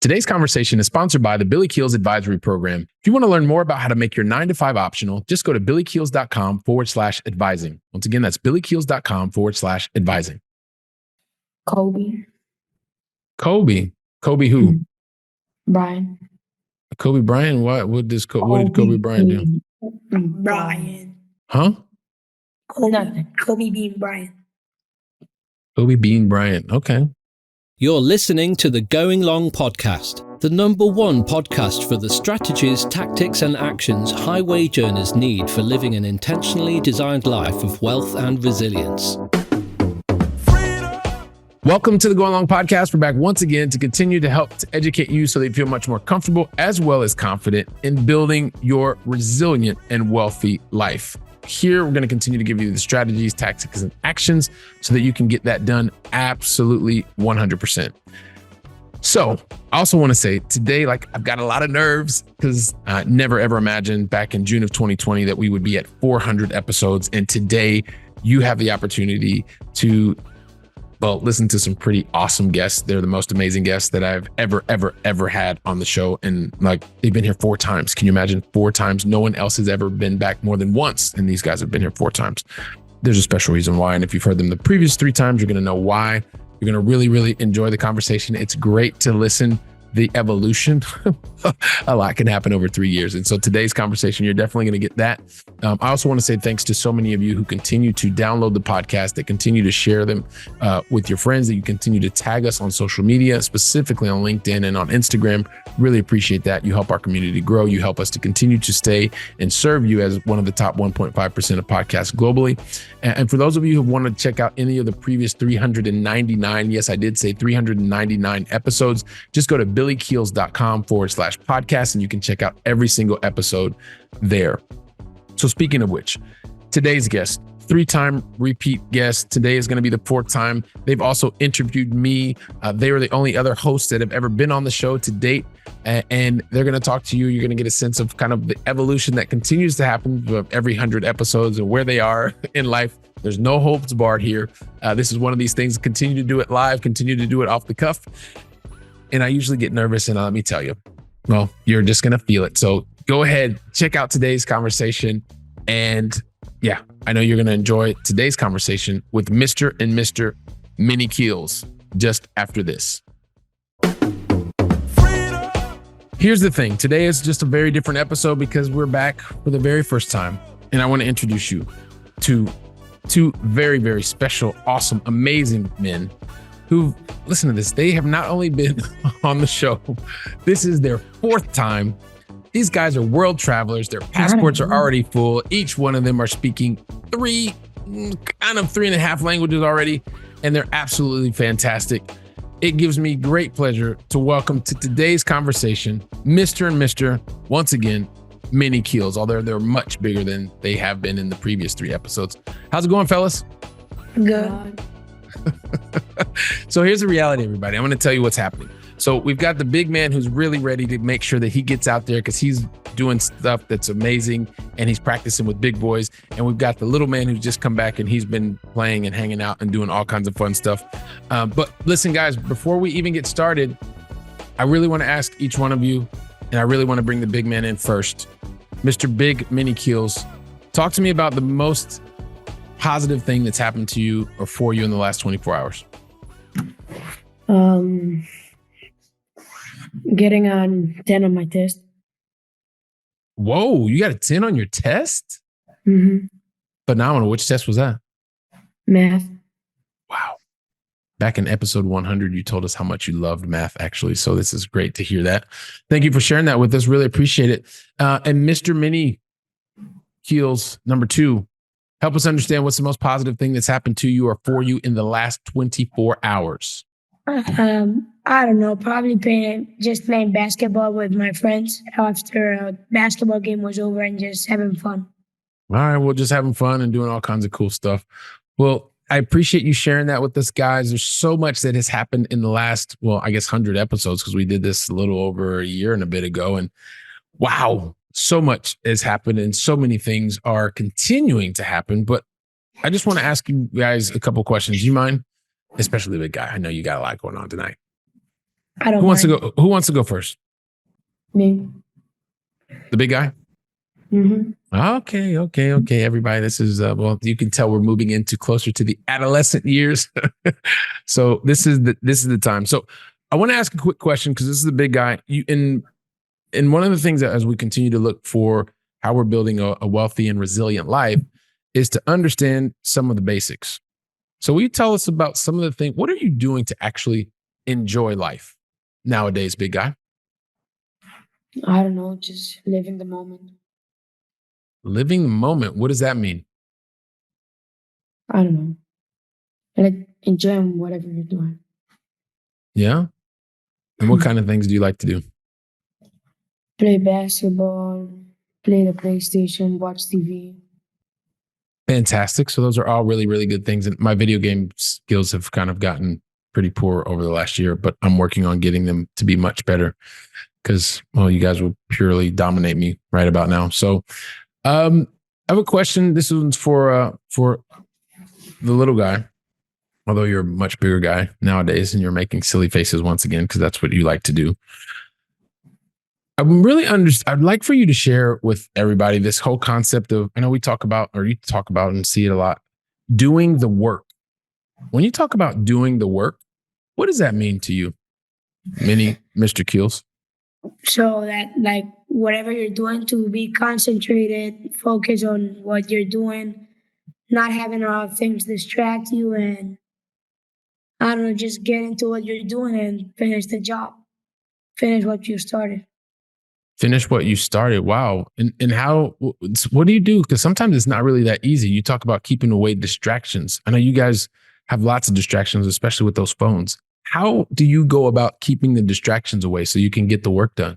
Today's conversation is sponsored by the Billy Keels Advisory Program. If you want to learn more about how to make your 9-to-5 optional, just go to billykeels.com/advising. Once again, that's billykeels.com/advising. Kobe. Kobe who? Brian. Kobe Bryant? What did Kobe Bryant do? Brian. Huh? Kobe Bean Bryant. Kobe Bean Bryant. Okay. You're listening to the Going Long podcast, the #1 podcast for the strategies, tactics, and actions high-wage earners need for living an intentionally designed life of wealth and resilience. Welcome to the Going Long podcast. We're back once again to continue to help to educate you so that you feel much more comfortable as well as confident in building your resilient and wealthy life. Here, we're going to continue to give you the strategies, tactics, and actions so that you can get that done absolutely 100%. So I also want to say today, I've got a lot of nerves because I never, ever imagined back in June of 2020 that we would be at 400 episodes. And today you have the opportunity to listen to some pretty awesome guests. They're the most amazing guests that I've ever had on the show. And they've been here 4 times. Can you imagine 4 times? No one else has ever been back more than once. And these guys have been here 4 times. There's a special reason why. And if you've heard them the previous 3 times, you're going to know why. You're going to really, really enjoy the conversation. It's great to listen. The evolution, a lot can happen over 3 years. And so today's conversation, you're definitely going to get that. I also want to say thanks to so many of you who continue to download the podcast, that continue to share them with your friends, that you continue to tag us on social media, specifically on LinkedIn and on Instagram. Really appreciate that. You help our community grow. You help us to continue to stay and serve you as one of the top 1.5% of podcasts globally. And for those of you who want to check out any of the previous 399, yes, I did say 399 episodes, just go to billykeels.com/podcast and you can check out every single episode there. So speaking of which, today's guest, 3-time repeat guest. Today is going to be the 4th time. They've also interviewed me. They were the only other hosts that have ever been on the show to date. And they're going to talk to you. You're going to get a sense of kind of the evolution that continues to happen of every 100 episodes and where they are in life. There's no holds barred here. This is one of these things. Continue to do it live, continue to do it off the cuff. And I usually get nervous, and let me tell you, well, you're just going to feel it. So go ahead, check out today's conversation. And yeah, I know you're going to enjoy today's conversation with Mr. and Mr. Mini Keels just after this. Here's the thing. Today is just a very different episode because we're back for the very first time. And I want to introduce you to 2 very, very special, awesome, amazing men who, listen to this, they have not only been on the show, this is their 4th time. These guys are world travelers. Their passports are already full. Each one of them are speaking 3.5 languages already, and they're absolutely fantastic. It gives me great pleasure to welcome to today's conversation, Mr. and Mr., once again, Mini Keels, although they're much bigger than they have been in the previous 3 episodes. How's it going, fellas? Good. So here's the reality, everybody. I'm going to tell you what's happening. So we've got the big man who's really ready to make sure that he gets out there because he's doing stuff that's amazing and he's practicing with big boys. And we've got the little man who's just come back and he's been playing and hanging out and doing all kinds of fun stuff. But listen, guys, before we even get started, I really want to ask each one of you, and I really want to bring the big man in first. Mr. Big Mini Keels, talk to me about the most positive thing that's happened to you or for you in the last 24 hours. Getting on 10 on my test. Whoa, you got a 10 on your test? Mm-hmm. Phenomenal. Which test was that? Math. Wow. Back in episode 100, you told us how much you loved math, actually. So this is great to hear that. Thank you for sharing that with us. Really appreciate it. And Mr. Mini Keels, number 2, help us understand what's the most positive thing that's happened to you or for you in the last 24 hours. I don't know, probably playing basketball with my friends after a basketball game was over and just having fun. All right, well, just having fun and doing all kinds of cool stuff. Well, I appreciate you sharing that with us, guys. There's so much that has happened in the last, 100 episodes because we did this a little over a year and a bit ago. And wow, so much has happened and so many things are continuing to happen. But I just want to ask you guys a couple questions. Do you mind? Especially the guy. I know you got a lot going on tonight. I don't Who wants to mind. go? Who wants to go first? Me. The big guy. Mm-hmm. Okay. Everybody, this is well, you can tell we're moving into closer to the adolescent years. So this is the time. So I want to ask a quick question because this is the big guy. And one of the things that as we continue to look for how we're building a wealthy and resilient life is to understand some of the basics. So will you tell us about some of the things? What are you doing to actually enjoy life nowadays, big guy? I don't know, just living the moment. Living the moment. What does that mean? I don't know. Like enjoying whatever you're doing. Yeah. And what kind of things do you like to do? Play basketball, play the PlayStation, watch TV. Fantastic. So those are all really, really good things. And my video game skills have kind of gotten pretty poor over the last year, but I'm working on getting them to be much better because, well, you guys will purely dominate me right about now. So I have a question. This one's for the little guy, although you're a much bigger guy nowadays and you're making silly faces once again, because that's what you like to do. I'd like for you to share with everybody this whole concept of, I know we talk about, or you talk about and see it a lot, doing the work. When you talk about doing the work, what does that mean to you, Mr. Keels? So that like whatever you're doing to be concentrated, focus on what you're doing, not having a lot of things distract you, and I don't know, just get into what you're doing and finish the job. Finish what you started. Finish what you started. Wow. And how, what do you do? Because sometimes it's not really that easy. You talk about keeping away distractions. I know you guys have lots of distractions, especially with those phones. How do you go about keeping the distractions away so you can get the work done?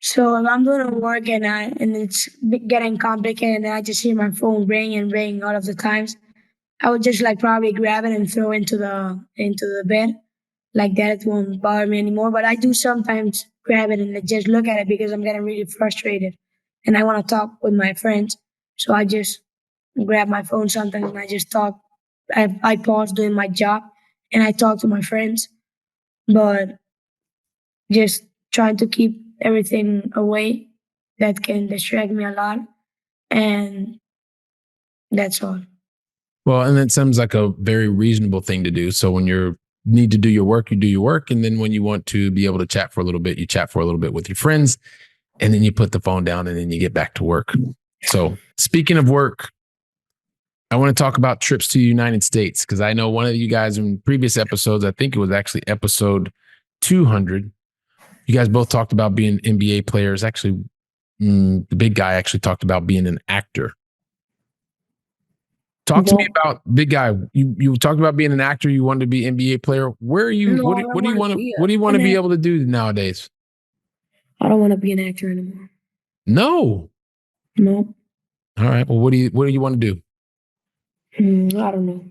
So if I'm doing work and it's getting complicated and I just hear my phone ring and ring all of the times, I would just like probably grab it and throw it into the bed. Like that, it won't bother me anymore. But I do sometimes grab it and just look at it because I'm getting really frustrated and I want to talk with my friends. So I just grab my phone sometimes and I just talk. I pause doing my job and I talk to my friends, but just trying to keep everything away that can distract me a lot. And that's all. Well, and that sounds like a very reasonable thing to do. So when you need to do your work, you do your work. And then when you want to be able to chat for a little bit, you chat for a little bit with your friends. And then you put the phone down and then you get back to work. So speaking of work, I want to talk about trips to the United States because I know one of you guys in previous episodes, I think it was actually episode 200. You guys both talked about being NBA players. Actually, the big guy actually talked about being an actor. Talk to me about big guy. You talked about being an actor. You wanted to be an NBA player. Where are you? No, What I do, don't what do you wanna want to? be What do you want to an be actor. able to do nowadays? I don't want to be an actor anymore. No. No. All right. Well, what do you want to do? I don't know.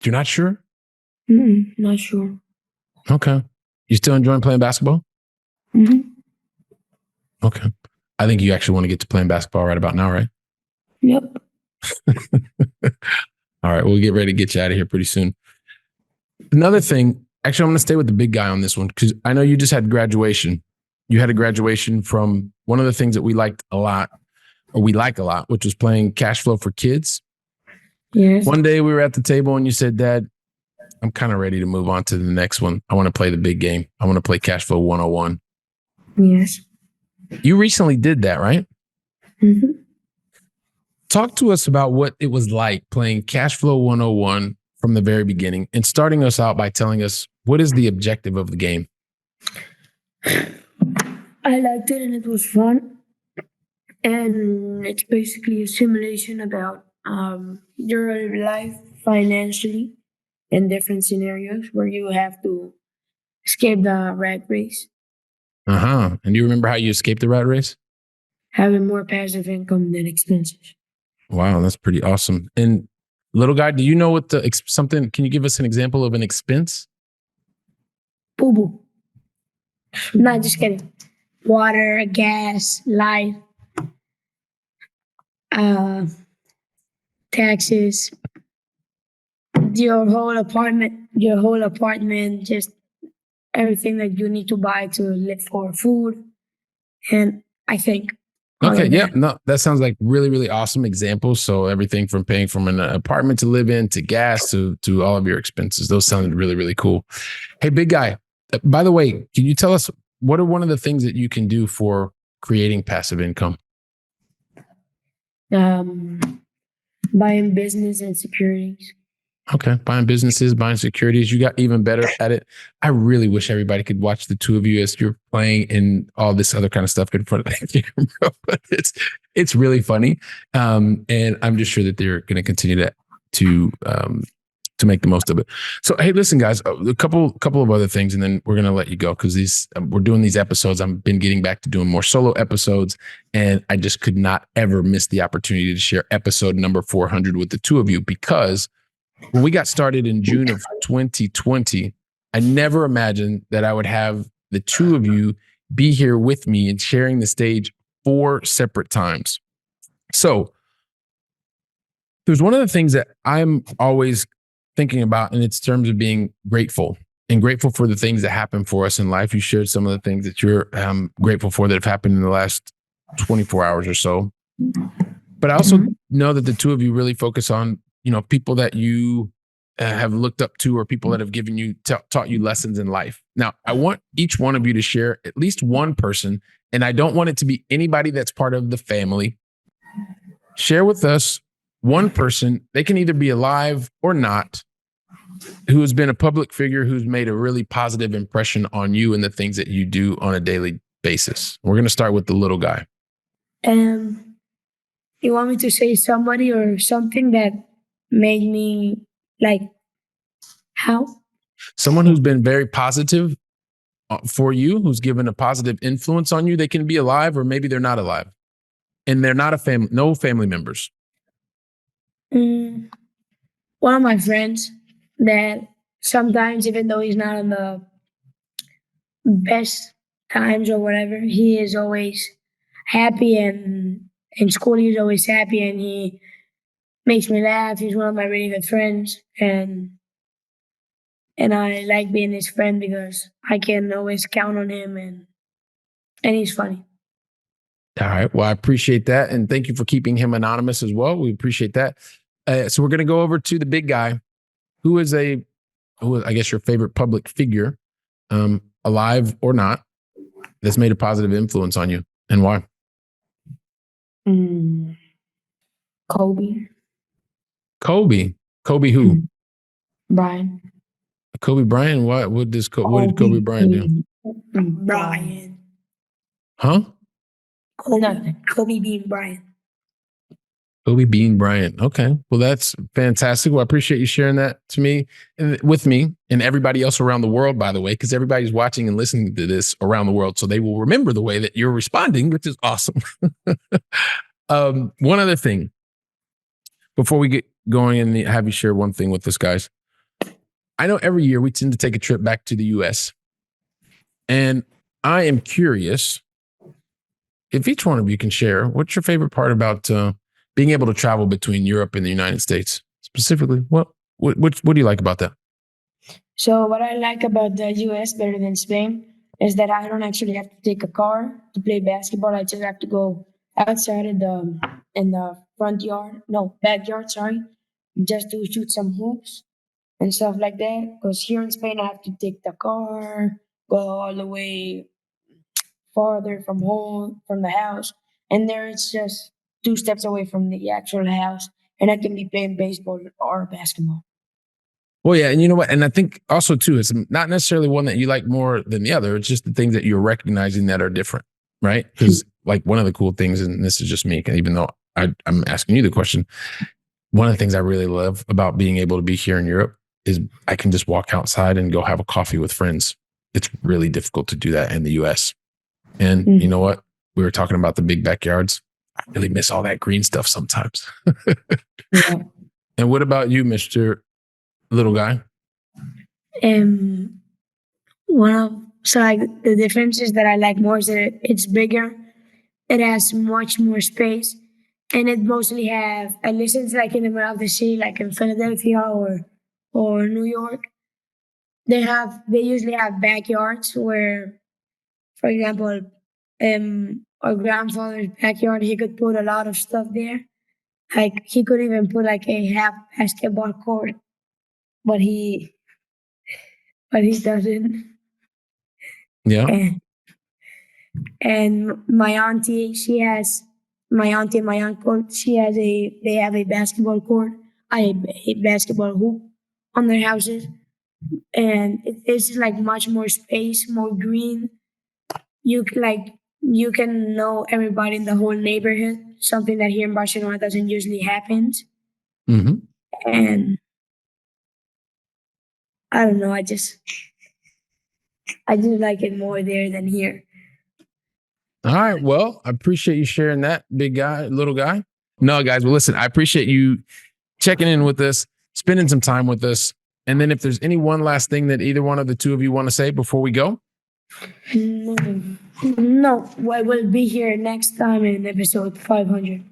You're not sure? Not sure. Okay. You still enjoying playing basketball? Mm-hmm. Okay. I think you actually want to get to playing basketball right about now, right? Yep. All right. We'll get ready to get you out of here pretty soon. Another thing, actually, I'm going to stay with the big guy on this one because I know you just had graduation. You had a graduation from one of the things that we liked a lot, or we like a lot, which was playing Cashflow for kids. Yes. One day we were at the table and you said, Dad, I'm kind of ready to move on to the next one. I want to play the big game. I want to play Cashflow 101. Yes. You recently did that, right? Mm-hmm. Talk to us about what it was like playing Cashflow 101 from the very beginning and starting us out by telling us what is the objective of the game? I liked it and it was fun. And it's basically a simulation about your life financially in different scenarios where you have to escape the rat race, And do you remember how you escaped the rat race? having more passive income than expenses. Wow, that's pretty awesome. And little guy, do you know what something? Can you give us an example of an expense? Boo boo. Not just kidding. Water, gas, light, taxes, your whole apartment, just everything that you need to buy to live for food. And I think all Okay. of Yeah. that. No, that sounds like really, really awesome examples. So everything from paying for an apartment to live in to gas to all of your expenses. Those sounded really, really cool. Hey, big guy. By the way, can you tell us what are one of the things that you can do for creating passive income? Buying business and securities. Okay. Buying businesses, buying securities. You got even better at it. I really wish everybody could watch the two of you as you're playing and all this other kind of stuff in front of the camera. But it's really funny. And I'm just sure that they're going to continue to make the most of it. So, hey, listen, guys, a couple of other things, and then we're going to let you go because we're doing these episodes. I've been getting back to doing more solo episodes, and I just could not ever miss the opportunity to share episode number 400 with the two of you because when we got started in June of 2020, I never imagined that I would have the two of you be here with me and sharing the stage 4 separate times. So there's one of the things that I'm always thinking about, and it's terms of being grateful and grateful for the things that happen for us in life. You shared some of the things that you're grateful for that have happened in the last 24 hours or so. But I also know that the two of you really focus on, people that you have looked up to or people that have given you, taught you lessons in life. Now, I want each one of you to share at least one person, and I don't want it to be anybody that's part of the family. Share with us one person, they can either be alive or not, who has been a public figure who's made a really positive impression on you and the things that you do on a daily basis. We're going to start with the little guy. You want me to say somebody or something that made me like how? Someone who's been very positive for you, who's given a positive influence on you. They can be alive or maybe they're not alive. And they're not no family members. One of my friends that sometimes, even though he's not in the best times or whatever, he is always happy, and in school he's always happy and he makes me laugh. He's one of my really good friends, and I like being his friend because I can always count on him, and he's funny. All right. Well, I appreciate that. And thank you for keeping him anonymous as well. We appreciate that. So we're going to go over to the big guy who is I guess your favorite public figure, alive or not, that's made a positive influence on you, and why? Kobe. Kobe who? Brian. Kobe Bryant. What did Kobe Bryant do? Brian. Huh? Nothing. Kobe Bean Bryant. Kobe Bean Bryant. Okay. Well, that's fantastic. Well, I appreciate you sharing that with me and everybody else around the world, by the way, because everybody's watching and listening to this around the world. So they will remember the way that you're responding, which is awesome. One other thing before we get going and have you share one thing with us, guys. I know every year we tend to take a trip back to the US. And I am curious if each one of you can share what's your favorite part about being able to travel between Europe and the United States. Specifically, what do you like about that? So what I like about the US better than Spain is that I don't actually have to take a car to play basketball. I just have to go outside in the backyard, just to shoot some hoops and stuff like that. Because here in Spain, I have to take the car, go all the way farther from the house, and there it's just 2 steps away from the actual house, and I can be playing baseball or basketball. Well, yeah, and you know what? And I think also too, it's not necessarily one that you like more than the other. It's just the things that you're recognizing that are different, right? Because like one of the cool things, and this is just me, even though I'm asking you the question, one of the things I really love about being able to be here in Europe is I can just walk outside and go have a coffee with friends. It's really difficult to do that in the US. And you know what? We were talking about the big backyards. I really miss all that green stuff sometimes. Yeah. And what about you, Mr. Little Guy? The difference is that I like more is that it's bigger, it has much more space, and it mostly unless it's like in the middle of the city, like in Philadelphia or New York, they usually have backyards where, for example, our grandfather's backyard, he could put a lot of stuff there. Like he could even put like a half basketball court, but he doesn't. Yeah. And my auntie, and my uncle, they have a basketball court, a basketball hoop on their houses. And it's just like much more space, more green. You can know everybody in the whole neighborhood, something that here in Barcelona doesn't usually happen. Mm-hmm. And I don't know, I just like it more there than here. All right. Well, I appreciate you sharing that, big guy, little guy. No, guys, well, listen, I appreciate you checking in with us, spending some time with us. And then if there's any one last thing that either one of the two of you want to say before we go. No, I will be here next time in episode 500.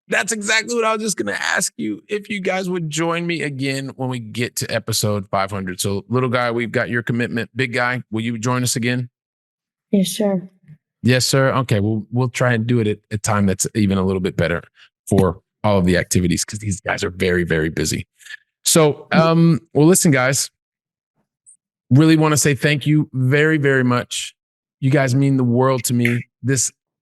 That's exactly what I was just going to ask you, if you guys would join me again when we get to episode 500. So little guy, we've got your commitment. Big guy, will you join us again? Yes, sir. Yes, sir. Okay, we'll try and do it at a time that's even a little bit better for all of the activities, because these guys are very, very busy. So, well, listen, guys, really want to say thank you very, very much. You guys mean the world to me.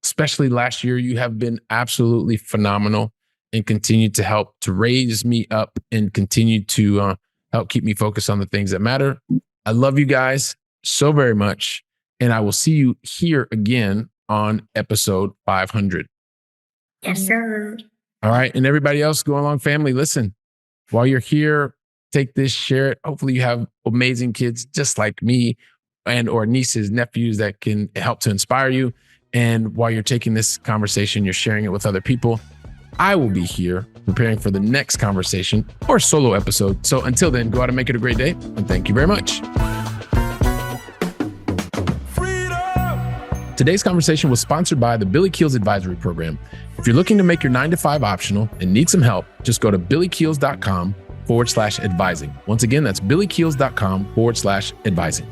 Especially last year, you have been absolutely phenomenal and continue to help to raise me up and continue to help keep me focused on the things that matter. I love you guys so very much. And I will see you here again on episode 500. Yes, sir. All right. And everybody else, Go Along family, listen, while you're here, take this, share it. Hopefully you have amazing kids just like me and or nieces, nephews that can help to inspire you. And while you're taking this conversation, you're sharing it with other people. I will be here preparing for the next conversation or solo episode. So until then, go out and make it a great day. And thank you very much. Today's conversation was sponsored by the Billy Keels Advisory Program. If you're looking to make your 9-to-5 optional and need some help, just go to billykeels.com/advising. Once again, that's billykeels.com/advising.